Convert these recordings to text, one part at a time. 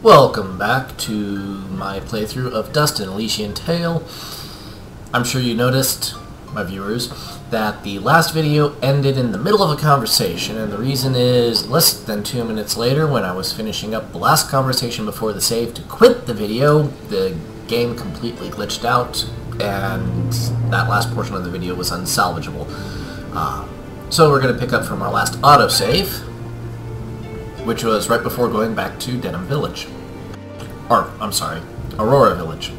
Welcome back to my playthrough of Dust and Elysian Tale. I'm sure you noticed, my viewers, that the last video ended in the middle of a conversation, and the reason is less than 2 minutes later, when I was finishing up the last conversation before the save to quit the video, the game completely glitched out, and that last portion of the video was unsalvageable. So we're going to pick up from our last autosave, which was right before going back to Denham Village. Or, I'm sorry, Aurora Village.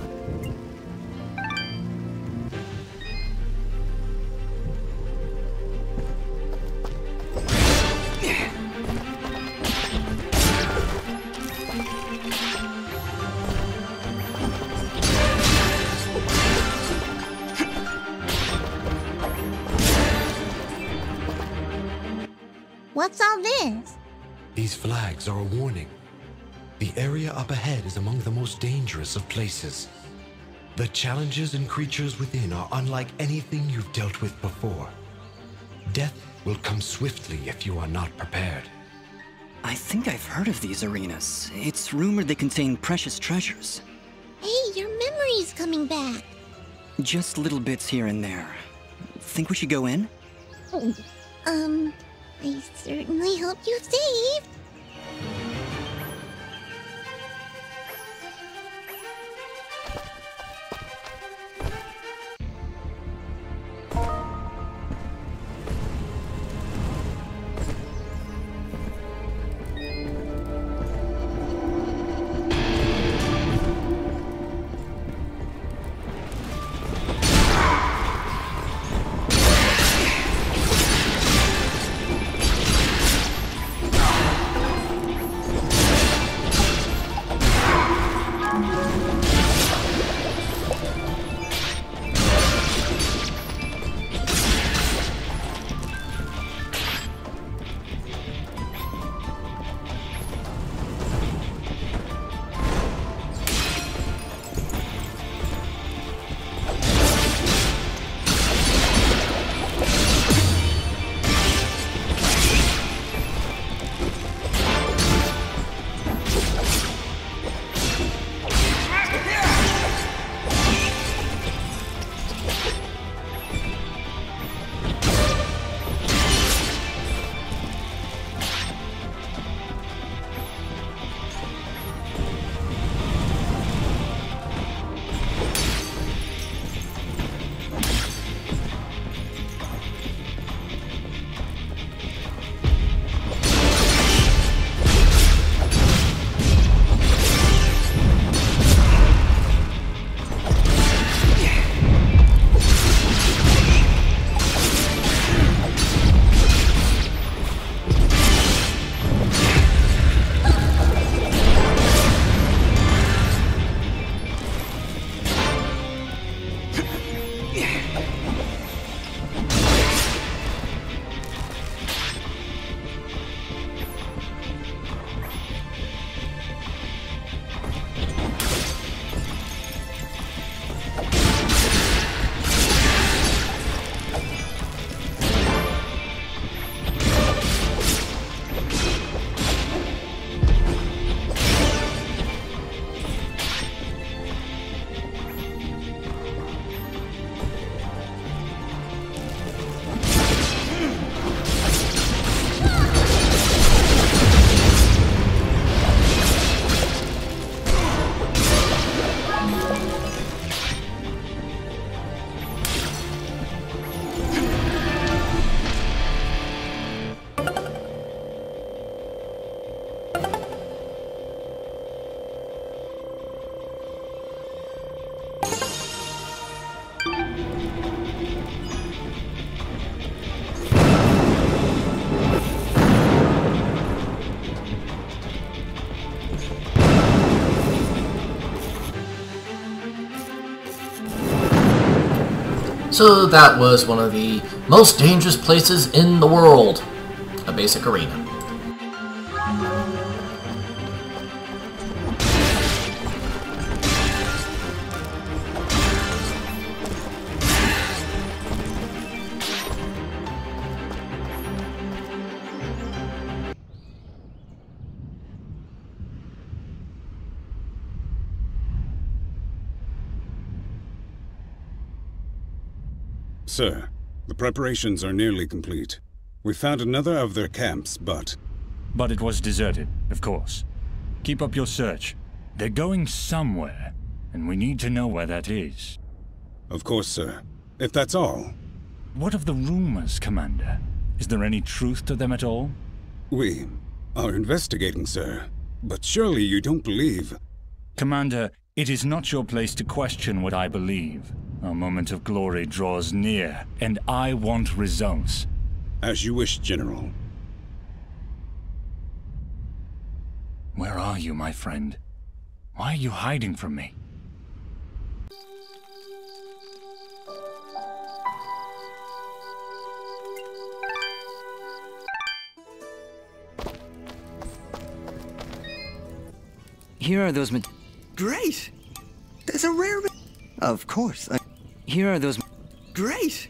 What's all this? These flags are a warning. The area up ahead is among the most dangerous of places. The challenges and creatures within are unlike anything you've dealt with before. Death will come swiftly if you are not prepared. I think I've heard of these arenas. It's rumored they contain precious treasures. Hey, your memory's coming back. Just little bits here and there. Think we should go in? I certainly hope you're safe. So that was one of the most dangerous places in the world, a basic arena. Sir, the preparations are nearly complete. We found another of their camps, but it was deserted, of course. Keep up your search. They're going somewhere, and we need to know where that is. of course, sir. If that's all, What of the rumors, Commander? Is there any truth to them at all? we are investigating, sir. But surely you don't believe... Commander, it is not your place to question what I believe. Our moment of glory draws near, and I want results. As you wish, General. Where are you, my friend? Why are you hiding from me? Here are those Great! There's a rare... Of course. Here are those... Great!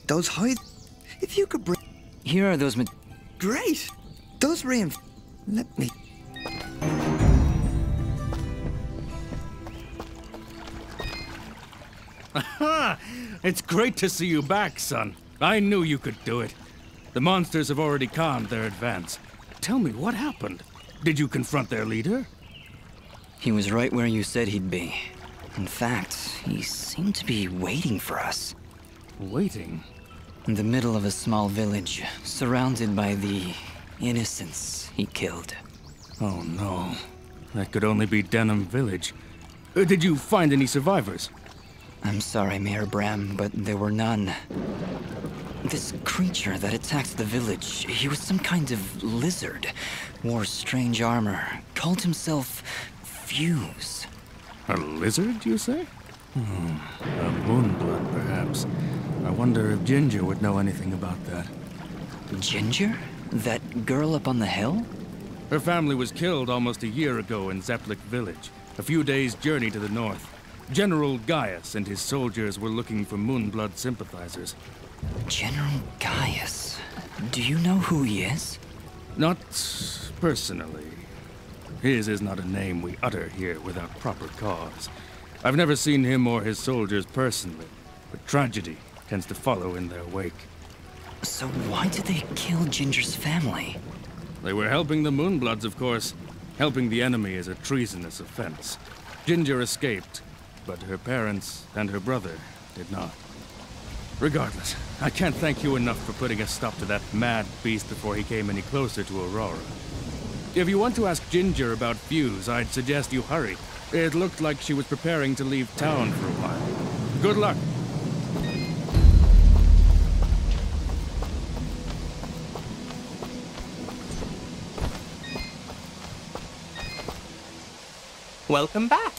Those hides... If you could bring... Here are those... Great! Those Let me... Aha! It's great to see you back, son. I knew you could do it. The monsters have already calmed their advance. Tell me, what happened? Did you confront their leader? He was right where you said he'd be. In fact, he seemed to be waiting for us. Waiting? In the middle of a small village, surrounded by the innocents he killed. Oh no. That could only be Denham Village. Did you find any survivors? I'm sorry, Mayor Bram, but there were none. This creature that attacked the village, he was some kind of lizard. Wore strange armor, called himself Fuse. A lizard, you say? A moonblood, perhaps. I wonder if Ginger would know anything about that. Ginger? That girl up on the hill? Her family was killed almost a year ago in Zeplik Village, a few days' journey to the north. General Gaius and his soldiers were looking for Moonblood sympathizers. General Gaius? Do you know who he is? Not personally. His is not a name we utter here without proper cause. I've never seen him or his soldiers personally, but tragedy tends to follow in their wake. So why did they kill Ginger's family? They were helping the Moonbloods, of course. Helping the enemy is a treasonous offense. Ginger escaped, but her parents and her brother did not. Regardless, I can't thank you enough for putting a stop to that mad beast before he came any closer to Aurora. If you want to ask Ginger about Fuse, I'd suggest you hurry. It looked like she was preparing to leave town for a while. Good luck. Welcome back.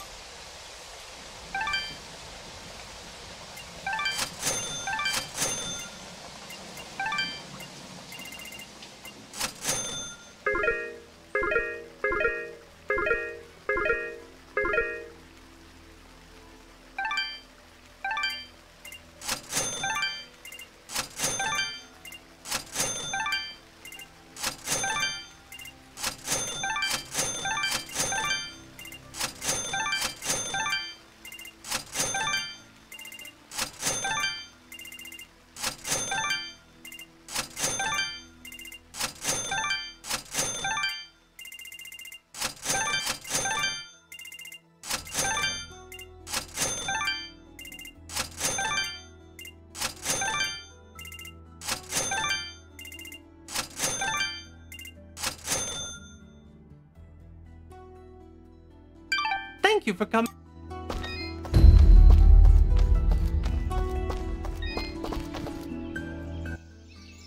Thank you for coming.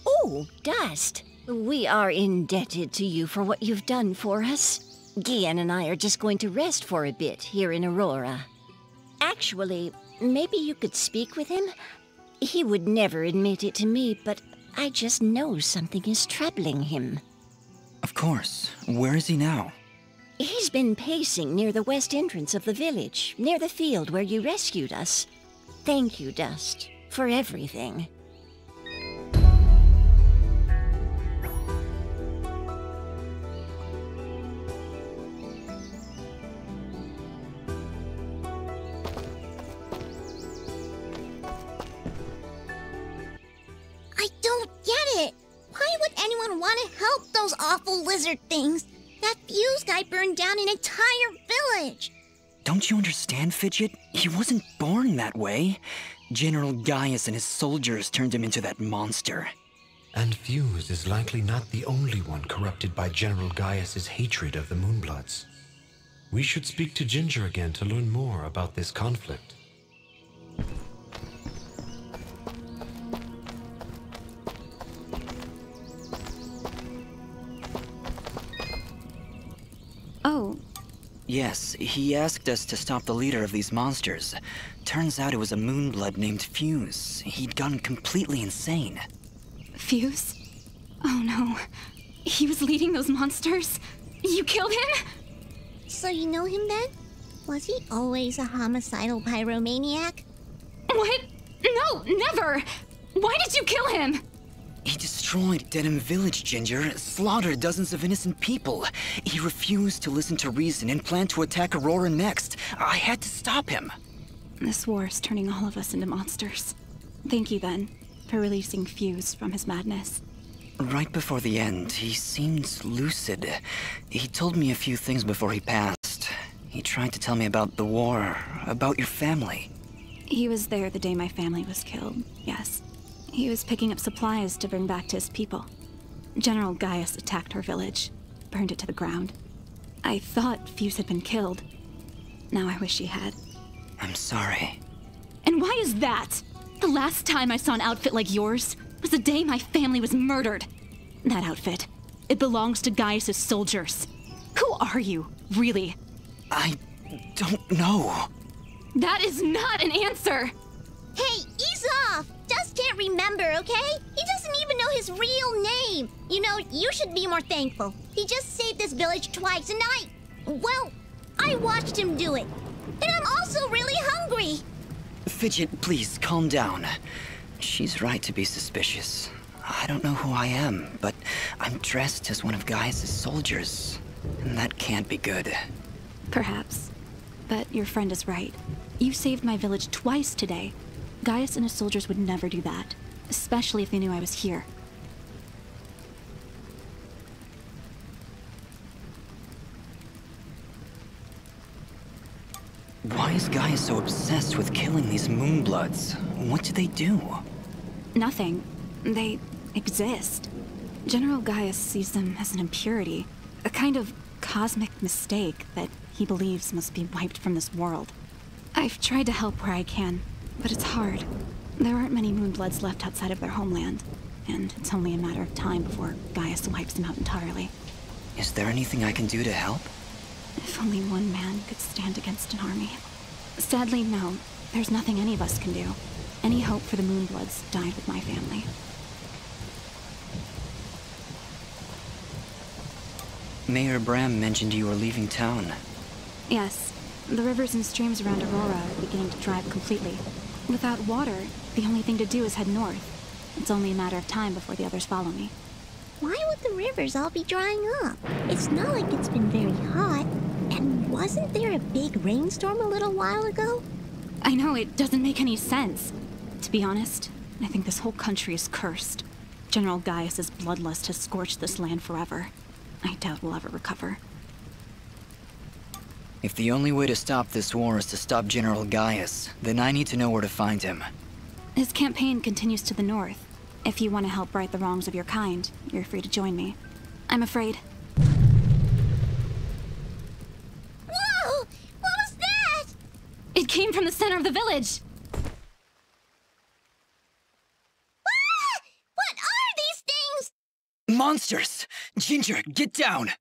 Oh, Dust. We are indebted to you for what you've done for us. Gian and I are just going to rest for a bit here in Aurora. Actually, maybe you could speak with him? He would never admit it to me, but I just know something is troubling him. Of course. Where is he now? He's been pacing near the west entrance of the village, near the field where you rescued us. Thank you, Dust, for everything. those awful lizard things. That fuse guy burned down an entire village. Don't you understand, Fidget? He wasn't born that way. General Gaius and his soldiers turned him into that monster. And Fuse is likely not the only one corrupted by General Gaius's hatred of the Moonbloods. We should speak to Ginger again to learn more about this conflict. Oh. Yes, he asked us to stop the leader of these monsters. Turns out it was a Moonblood named Fuse. He'd gone completely insane. Fuse? Oh no. He was leading those monsters? You killed him? So you know him then? Was he always a homicidal pyromaniac? What? No, never! Why did you kill him? He destroyed Denham Village, Ginger, slaughtered dozens of innocent people. He refused to listen to reason and planned to attack Aurora next. I had to stop him. This war is turning all of us into monsters. Thank you, then, for releasing Fuse from his madness. Right before the end, he seemed lucid. He told me a few things before he passed. He tried to tell me about the war, about your family. He was there the day my family was killed, yes. He was picking up supplies to bring back to his people. General Gaius attacked our village, burned it to the ground. I thought Fuse had been killed. Now I wish he had. I'm sorry. And why is that? The last time I saw an outfit like yours was the day my family was murdered. That outfit, it belongs to Gaius' soldiers. Who are you, really? I don't know. That is not an answer! Hey, ease off! Dust can't remember, okay? He doesn't even know his real name. You know, you should be more thankful. He just saved this village twice, and I watched him do it. And I'm also really hungry. Fidget, please, calm down. She's right to be suspicious. I don't know who I am, but I'm dressed as one of Gaius' soldiers. And that can't be good. Perhaps. But your friend is right. You saved my village twice today. Gaius and his soldiers would never do that, especially if they knew I was here. Why is Gaius so obsessed with killing these Moonbloods? What do they do? Nothing. They exist. General Gaius sees them as an impurity, a kind of cosmic mistake that he believes must be wiped from this world. I've tried to help where I can, but it's hard. There aren't many Moonbloods left outside of their homeland, and it's only a matter of time before Gaius wipes them out entirely. Is there anything I can do to help? If only one man could stand against an army. Sadly, no. There's nothing any of us can do. Any hope for the Moonbloods died with my family. Mayor Bram mentioned you were leaving town. Yes. The rivers and streams around Aurora are beginning to dry up completely. Without water, the only thing to do is head north. It's only a matter of time before the others follow me. Why would the rivers all be drying up? It's not like it's been very hot. And wasn't there a big rainstorm a little while ago? I know, it doesn't make any sense. To be honest, I think this whole country is cursed. General Gaius's bloodlust has scorched this land forever. I doubt we'll ever recover. If the only way to stop this war is to stop General Gaius, then I need to know where to find him. His campaign continues to the north. If you want to help right the wrongs of your kind, you're free to join me. I'm afraid. Whoa! What was that? It came from the center of the village! Ah! What are these things? Monsters! Ginger, get down!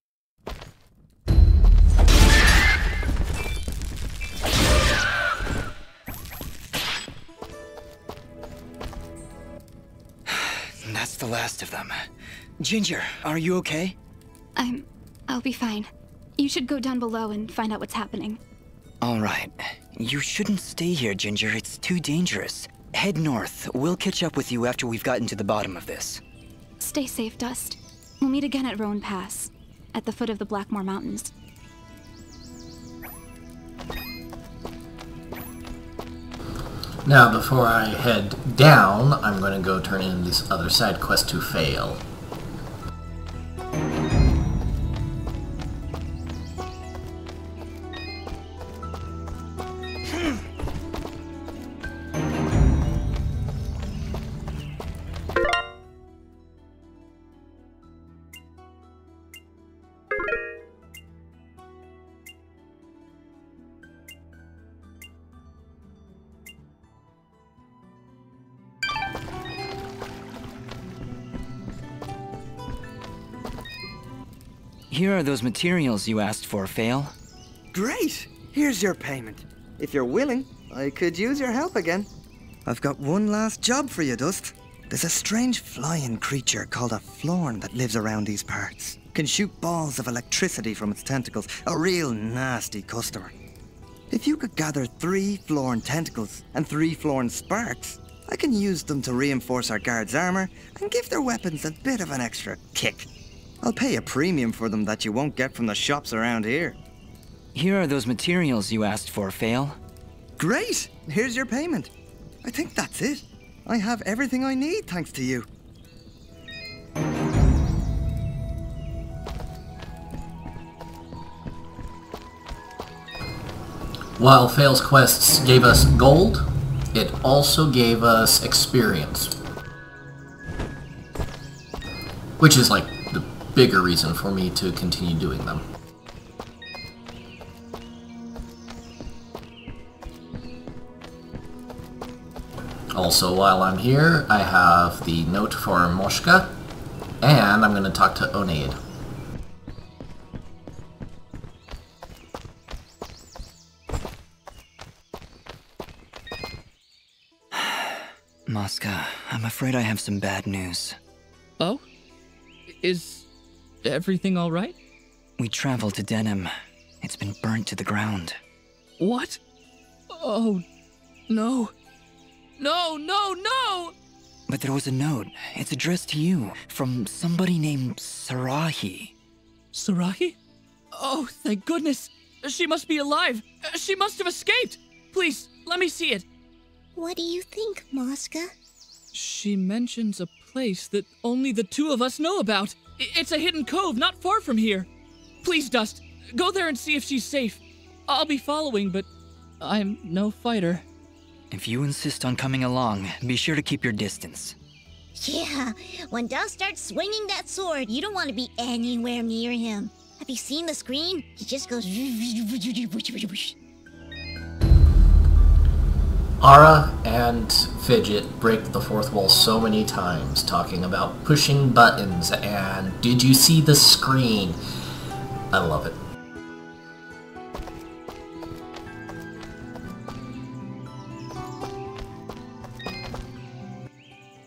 That's the last of them. Ginger, are you okay? I'll be fine. You should go down below and find out what's happening. All right. You shouldn't stay here, Ginger. It's too dangerous. Head north. We'll catch up with you after we've gotten to the bottom of this. Stay safe, Dust. We'll meet again at Roan Pass, at the foot of the Blackmore Mountains. Now, before I head down, I'm going to go turn in this other side quest to fail. Here are those materials you asked for, Fail. Great! Here's your payment. If you're willing, I could use your help again. I've got one last job for you, Dust. There's a strange flying creature called a Florn that lives around these parts. Can shoot balls of electricity from its tentacles. A real nasty customer. If you could gather 3 Florn tentacles and 3 Florn sparks, I can use them to reinforce our guards' armor and give their weapons a bit of an extra kick. I'll pay a premium for them that you won't get from the shops around here. Here are those materials you asked for, Fail. Great! Here's your payment. I think that's it. I have everything I need thanks to you. While Fail's quests gave us gold, it also gave us experience. Which is like the bigger reason for me to continue doing them. Also, while I'm here, I have the note for Moshka, and I'm going to talk to Oneid. Moshka, I'm afraid I have some bad news. Oh? Is everything all right? We traveled to Denim. It's been burnt to the ground. What? Oh, no. No, no, no! But there was a note. It's addressed to you, from somebody named Sarahi. Sarahi? Oh, thank goodness. She must be alive. She must have escaped. Please, let me see it. What do you think, Moshka? She mentions a place that only the 2 of us know about. It's a hidden cove not far from here. Please, Dust, go there and see if she's safe. I'll be following, but I'm no fighter. If you insist on coming along, be sure to keep your distance. Yeah, when Dust starts swinging that sword, you don't want to be anywhere near him. Have you seen the screen? He just goes... Ara and Fidget break the fourth wall so many times, talking about pushing buttons and did you see the screen? I love it.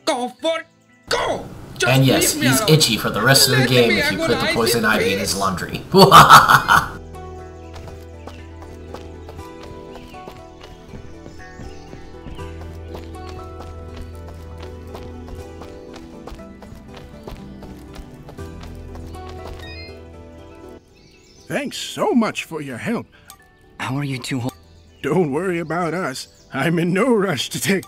Go for it! Go! Just and yes, leave me he's alone. itchy for the rest of the Let game me if you put the agonize poison in ivy in peace. his laundry. Thanks so much for your help. How are you two? Don't worry about us. I'm in no rush to take...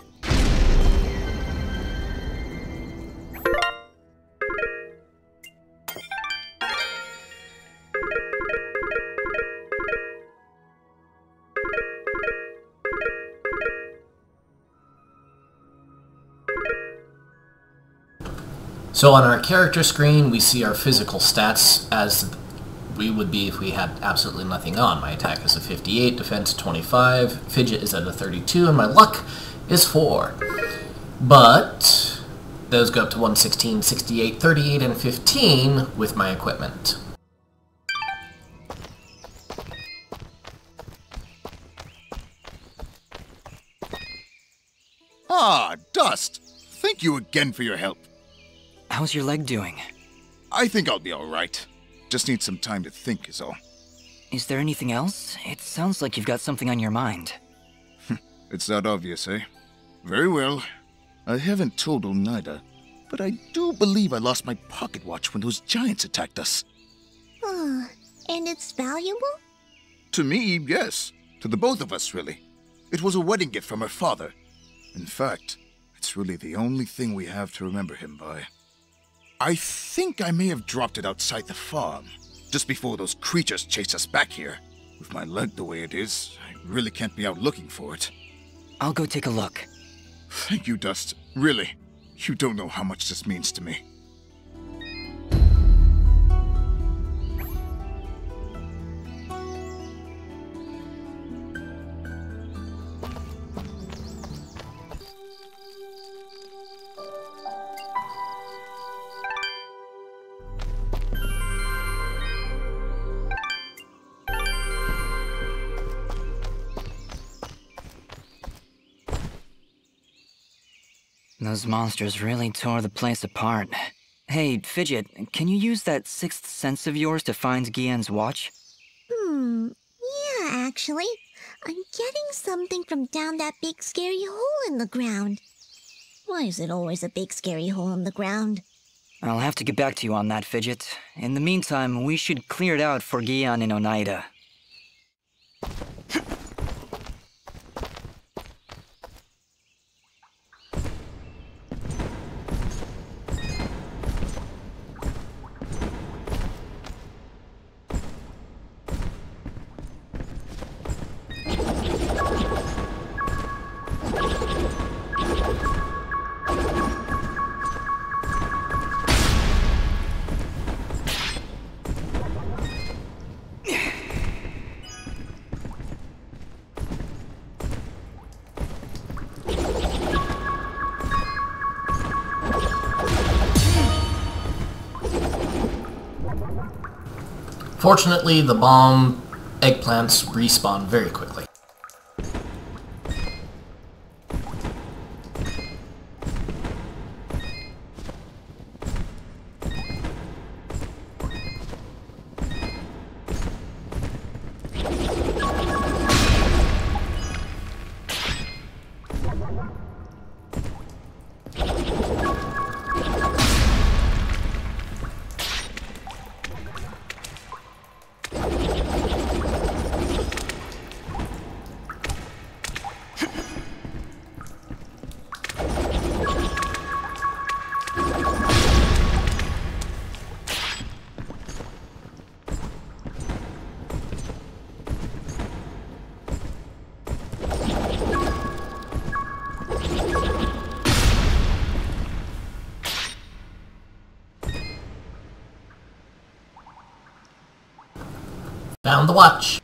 So on our character screen, we see our physical stats as we would be if we had absolutely nothing on. My attack is a 58, defense 25, Fidget is at a 32, and my luck is 4. But those go up to 116, 68, 38, and 15 with my equipment. Ah, Dust! Thank you again for your help. How's your leg doing? I think I'll be alright. Just need some time to think is all. Is there anything else? It sounds like you've got something on your mind. It's that obvious, eh? Very well. I haven't told Oneida, but I do believe I lost my pocket watch when those giants attacked us. Oh, and it's valuable? To me, yes. To the both of us, really. It was a wedding gift from her father. In fact, it's really the only thing we have to remember him by. I think I may have dropped it outside the farm, just before those creatures chased us back here. With my leg the way it is, I really can't be out looking for it. I'll go take a look. Thank you, Dust. Really. You don't know how much this means to me. Those monsters really tore the place apart. Hey, Fidget, can you use that sixth sense of yours to find Guillen's watch? Yeah, actually. I'm getting something from down that big scary hole in the ground. Why is it always a big scary hole in the ground? I'll have to get back to you on that, Fidget. In the meantime, we should clear it out for Guillen and Oneida. Fortunately, the bomb eggplants respawn very quickly. Found the watch.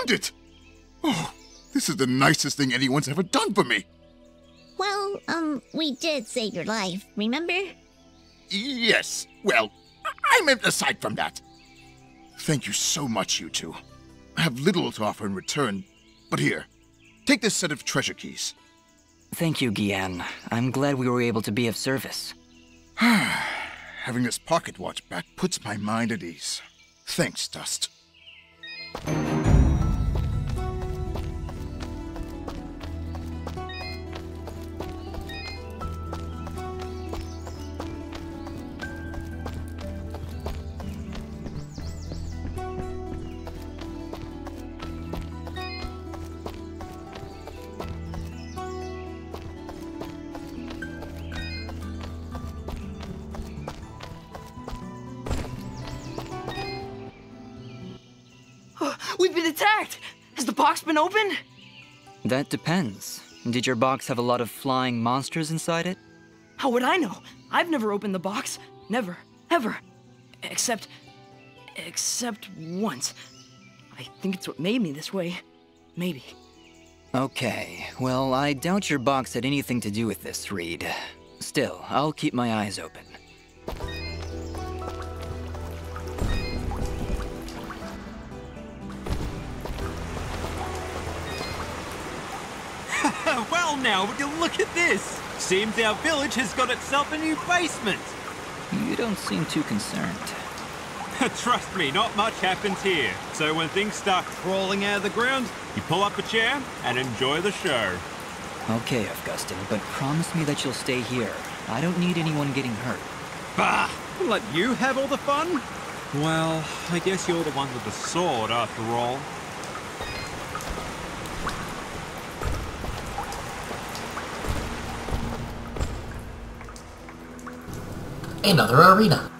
It! Oh, This is the nicest thing anyone's ever done for me. Well, we did save your life, remember? Yes, well, I meant aside from that. Thank you so much, you two. I have little to offer in return, but here, take this set of treasure keys. Thank you, Gian. I'm glad we were able to be of service. Having this pocket watch back puts my mind at ease. Thanks, Dust. We've been attacked! Has the box been opened? That depends. Did your box have a lot of flying monsters inside it? How would I know? I've never opened the box. Never. Ever. Except once. I think it's what made me this way. Maybe. Okay, well, I doubt your box had anything to do with this, Reed. Still, I'll keep my eyes open. Well now, would you look at this? Seems our village has got itself a new basement. You don't seem too concerned. Trust me, not much happens here. So when things start crawling out of the ground, you pull up a chair and enjoy the show. Okay, Augustin, but promise me that you'll stay here. I don't need anyone getting hurt. Bah! We'll let you have all the fun? Well, I guess you're the one with the sword after all. Another arena.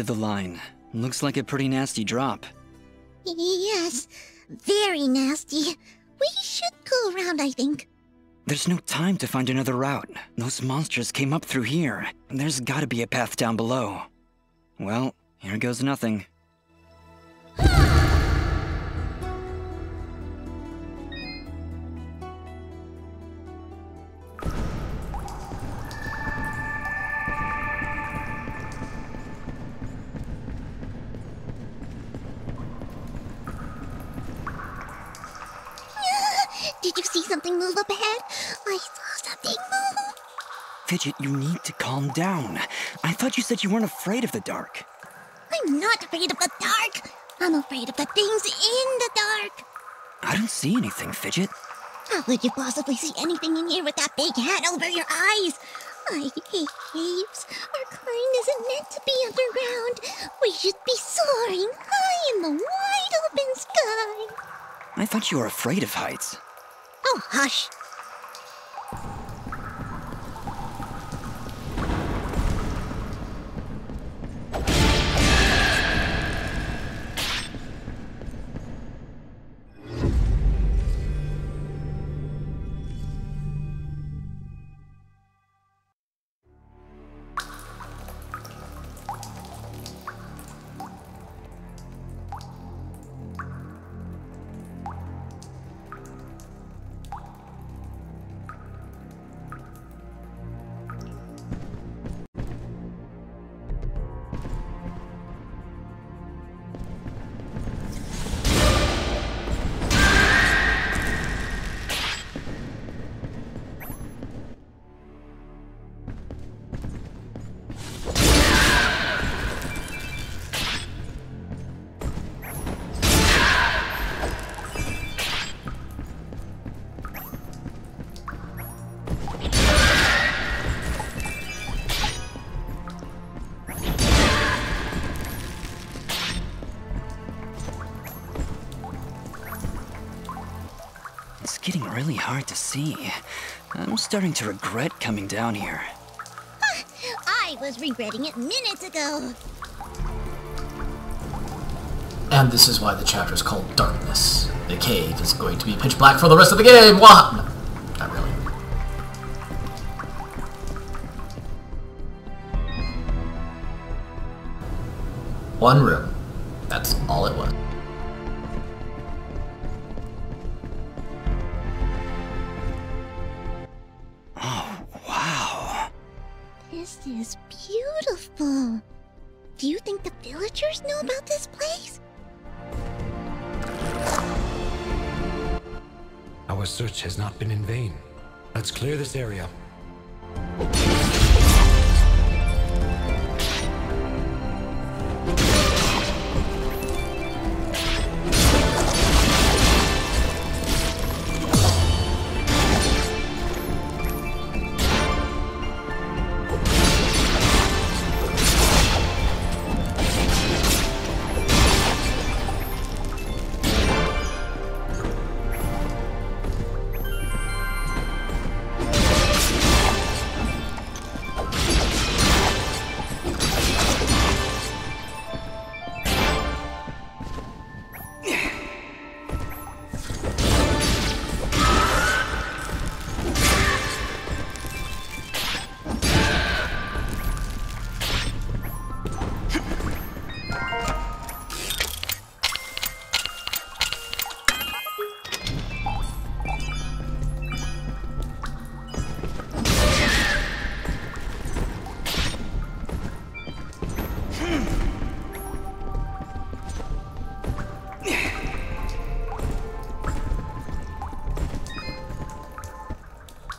of the line. Looks like a pretty nasty drop. Yes, very nasty. We should go around, I think. There's no time to find another route. Those monsters came up through here. There's gotta be a path down below. Well, here goes nothing. Did you see something move up ahead? I saw something move. Fidget, you need to calm down. I thought you said you weren't afraid of the dark. I'm not afraid of the dark. I'm afraid of the things in the dark. I don't see anything, Fidget. How could you possibly see anything in here with that big hat over your eyes? I hate caves. Our kind isn't meant to be underground. We should be soaring high in the wide open sky. I thought you were afraid of heights. Oh, hush. It's getting really hard to see. I'm starting to regret coming down here. I was regretting it minutes ago. And this is why the chapter is called Darkness. The cave is going to be pitch black for the rest of the game! Wah! No, not really. One room. That's all it was. Oh, wow. This is beautiful. Do you think the villagers know about this place? Our search has not been in vain. Let's clear this area.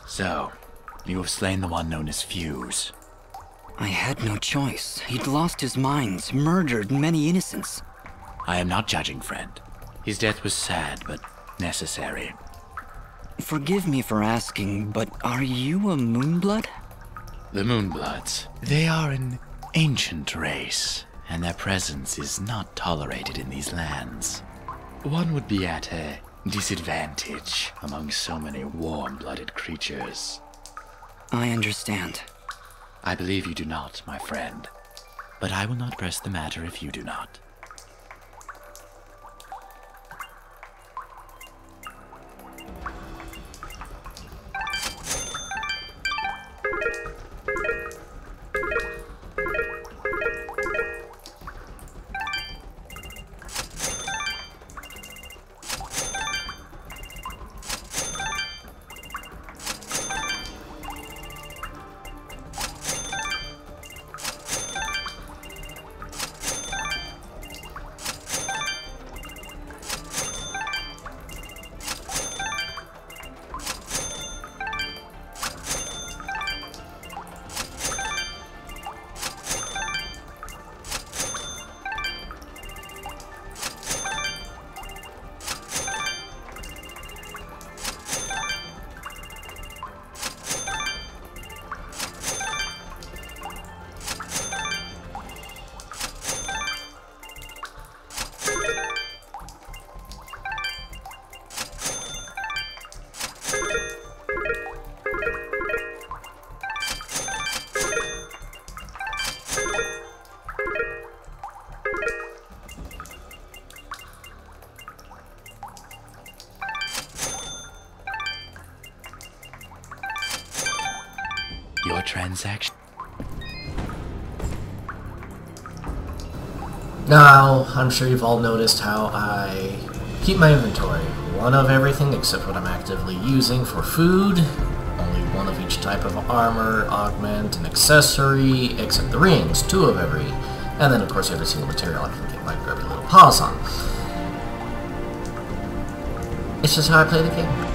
So, you have slain the one known as Fuse. I had no choice. He'd lost his mind, murdered many innocents. I am not judging, friend. His death was sad, but necessary. Forgive me for asking, but are you a Moonblood? The Moonbloods. They are an ancient race, and their presence is not tolerated in these lands. One would be at a disadvantage among so many warm-blooded creatures. I understand. I believe you do not, my friend. but I will not press the matter if you do not. Your transaction. Now, I'm sure you've all noticed how I keep my inventory. One of everything except what I'm actively using for food. Only one of each type of armor, augment, and accessory, except the rings. Two of every. And then, of course, every single material I can get my grubby little paws on. It's just how I play the game.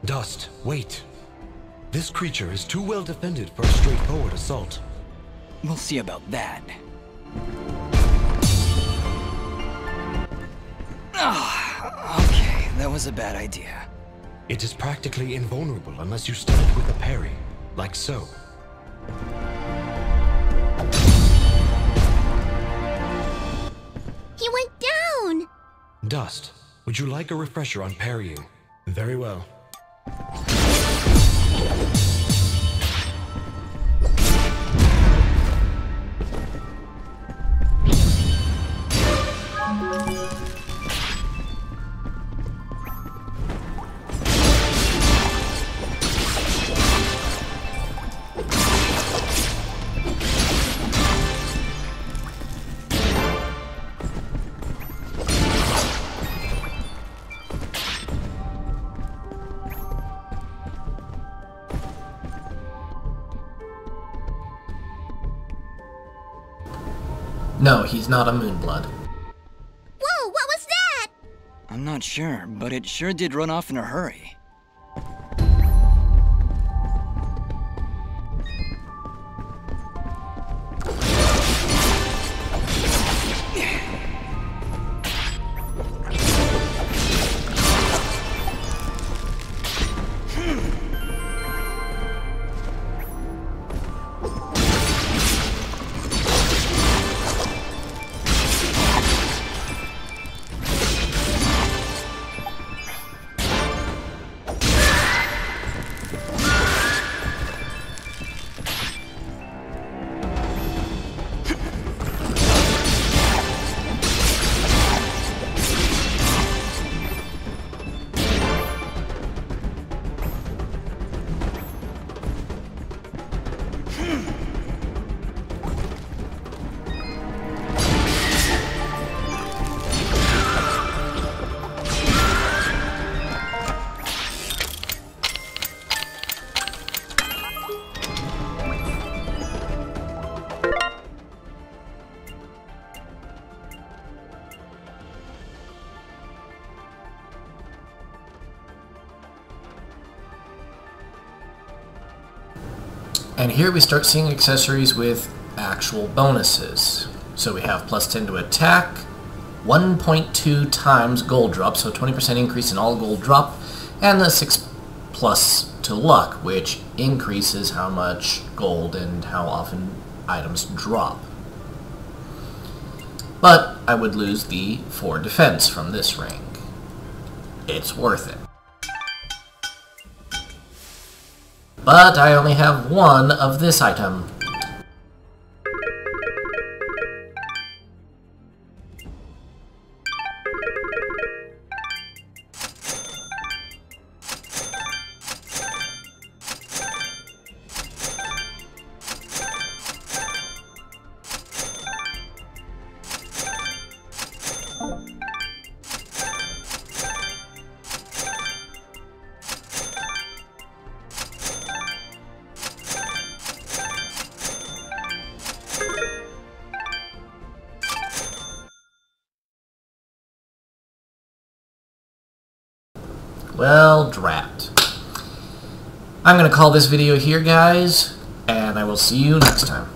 Dust, wait. This creature is too well defended for a straightforward assault. We'll see about that. Okay, that was a bad idea. It is practically invulnerable unless you stun it with a parry, like so. He went down! Dust, would you like a refresher on parrying? Very well. No, he's not a Moonblood. Whoa, what was that? I'm not sure, but it sure did run off in a hurry. And here we start seeing accessories with actual bonuses. So we have plus 10 to attack, 1.2 times gold drop, so 20% increase in all gold drop, and the 6 plus to luck, which increases how much gold and how often items drop. But I would lose the 4 defense from this ring. It's worth it. But I only have 1 of this item. Well, drat. I'm going to call this video here, guys, and I will see you next time.